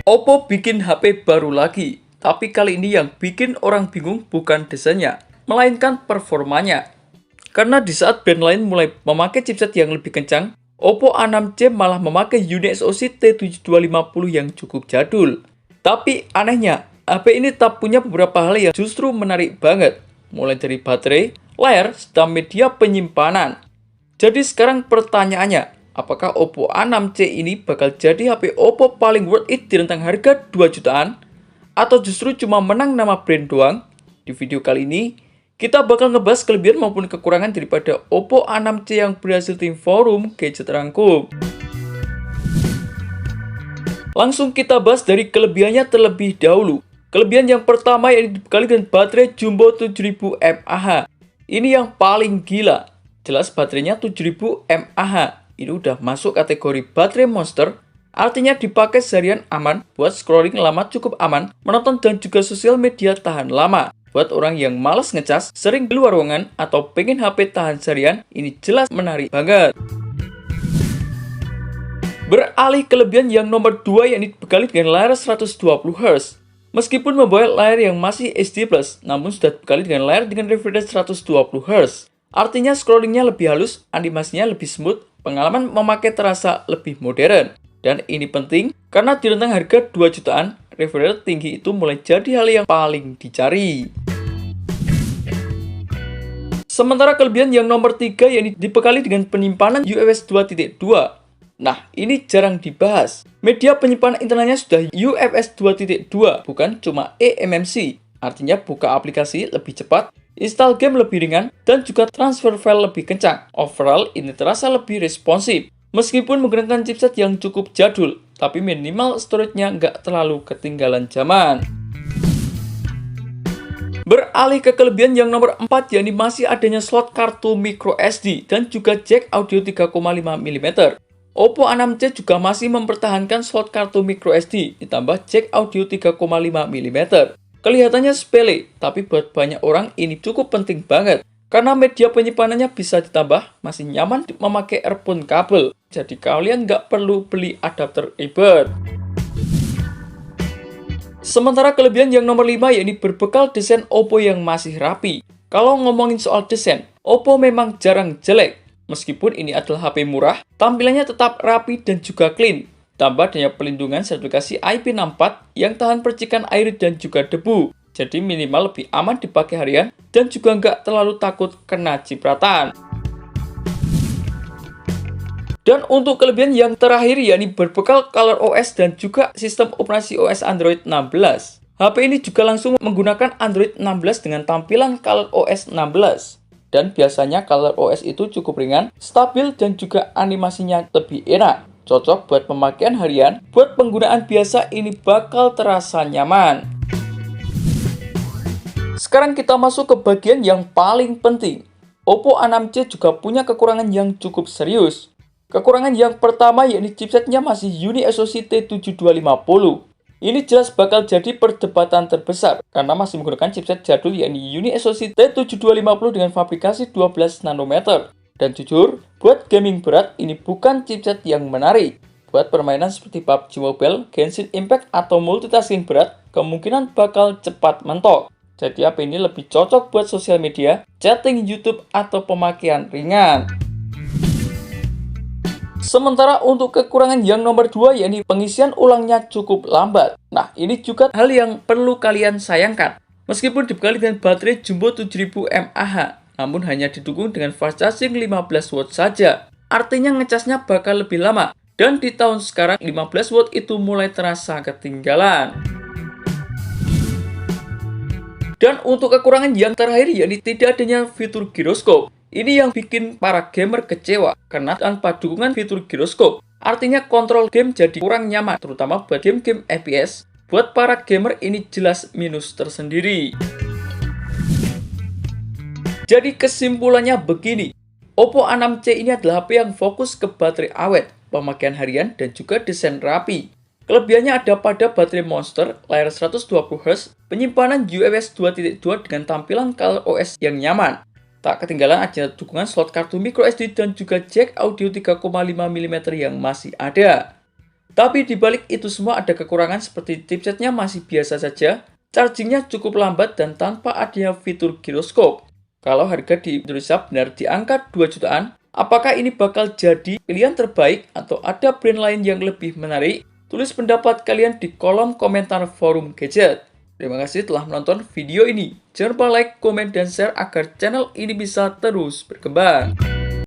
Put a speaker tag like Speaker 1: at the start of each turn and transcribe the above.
Speaker 1: Oppo bikin HP baru lagi, tapi kali ini yang bikin orang bingung bukan desainnya, melainkan performanya. Karena di saat brand lain mulai memakai chipset yang lebih kencang, Oppo A6c malah memakai unit SoC T7250 yang cukup jadul. Tapi anehnya, HP ini tak punya beberapa hal yang justru menarik banget, mulai dari baterai, layar, serta media penyimpanan. Jadi sekarang pertanyaannya, apakah Oppo A6c ini bakal jadi HP Oppo paling worth it di rentang harga 2 jutaan? Atau justru cuma menang nama brand doang? Di video kali ini, kita bakal ngebahas kelebihan maupun kekurangan daripada Oppo A6c yang berhasil tim forum Gadget rangkum. Langsung kita bahas dari kelebihannya terlebih dahulu. Kelebihan yang pertama yang dibekali dengan baterai Jumbo 7000 mAh. Ini yang paling gila. Jelas baterainya 7000 mAh. Ini udah masuk kategori baterai monster, artinya dipakai seharian aman, buat scrolling lama cukup aman, menonton dan juga sosial media tahan lama. Buat orang yang males ngecas, sering keluar ruangan, atau pengen HP tahan seharian, ini jelas menarik banget. Beralih kelebihan yang nomor 2 yang dibekali dengan layar 120Hz. Meskipun membawa layar yang masih HD+, namun sudah dibekali dengan layar dengan refresh 120Hz. Artinya scrollingnya lebih halus, animasinya lebih smooth, pengalaman memakai terasa lebih modern. Dan ini penting, karena di rentang harga 2 jutaan, refresh rate tinggi itu mulai jadi hal yang paling dicari. Sementara kelebihan yang nomor 3 yang dibekali dengan penyimpanan UFS 2.2. Nah, ini jarang dibahas. Media penyimpanan internalnya sudah UFS 2.2, bukan cuma eMMC. Artinya buka aplikasi lebih cepat, install game lebih ringan, dan juga transfer file lebih kencang. Overall, ini terasa lebih responsif. Meskipun menggunakan chipset yang cukup jadul, tapi minimal storage-nya nggak terlalu ketinggalan zaman. Beralih ke kelebihan yang nomor 4, yakni masih adanya slot kartu microSD dan juga jack audio 3,5mm. Oppo A6c juga masih mempertahankan slot kartu microSD, ditambah jack audio 3,5mm. Kelihatannya sepele, tapi buat banyak orang ini cukup penting banget. Karena media penyimpanannya bisa ditambah, masih nyaman memakai earphone kabel. Jadi kalian nggak perlu beli adapter ribet. Sementara kelebihan yang nomor 5 yakni berbekal desain Oppo yang masih rapi. Kalau ngomongin soal desain, Oppo memang jarang jelek. Meskipun ini adalah HP murah, tampilannya tetap rapi dan juga clean. Tambah dengan pelindungan sertifikasi IP64 yang tahan percikan air dan juga debu. Jadi minimal lebih aman dipakai harian dan juga nggak terlalu takut kena cipratan. Dan untuk kelebihan yang terakhir yakni berbekal ColorOS dan juga sistem operasi OS Android 16. HP ini juga langsung menggunakan Android 16 dengan tampilan ColorOS 16. Dan biasanya ColorOS itu cukup ringan, stabil, dan juga animasinya lebih enak. Cocok buat pemakaian harian, buat penggunaan biasa ini bakal terasa nyaman. Sekarang kita masuk ke bagian yang paling penting. Oppo A6c juga punya kekurangan yang cukup serius. Kekurangan yang pertama yakni chipsetnya masih unit SoC T7250. Ini jelas bakal jadi perdebatan terbesar karena masih menggunakan chipset jadul yakni unit SoC T7250 dengan fabrikasi 12 nanometer. Dan jujur, buat gaming berat ini bukan chipset yang menarik. Buat permainan seperti PUBG Mobile, Genshin Impact, atau multitasking berat, kemungkinan bakal cepat mentok. Jadi HP ini lebih cocok buat sosial media, chatting, YouTube, atau pemakaian ringan. Sementara untuk kekurangan yang nomor 2 yakni pengisian ulangnya cukup lambat. Nah, ini juga hal yang perlu kalian sayangkan. Meskipun dibekali dengan baterai Jumbo 7000 mAh, namun hanya didukung dengan fast charging 15 watt saja. Artinya ngecasnya bakal lebih lama. Dan di tahun sekarang 15 watt itu mulai terasa ketinggalan. Dan untuk kekurangan yang terakhir yakni tidak adanya fitur giroskop. Ini yang bikin para gamer kecewa, karena tanpa dukungan fitur giroskop, artinya kontrol game jadi kurang nyaman, terutama buat game-game FPS. Buat para gamer ini jelas minus tersendiri. Jadi kesimpulannya begini, Oppo A6c ini adalah HP yang fokus ke baterai awet, pemakaian harian, dan juga desain rapi. Kelebihannya ada pada baterai monster, layar 120Hz, penyimpanan UFS 2.2 dengan tampilan ColorOS yang nyaman. Tak ketinggalan ada dukungan slot kartu microSD dan juga jack audio 3,5mm yang masih ada. Tapi di balik itu semua ada kekurangan seperti chipsetnya masih biasa saja, chargingnya cukup lambat dan tanpa adanya fitur giroskop. Kalau harga di Indonesia benar di angka 2 jutaan, apakah ini bakal jadi pilihan terbaik atau ada brand lain yang lebih menarik? Tulis pendapat kalian di kolom komentar forum gadget. Terima kasih telah menonton video ini. Jangan lupa like, komen, dan share agar channel ini bisa terus berkembang.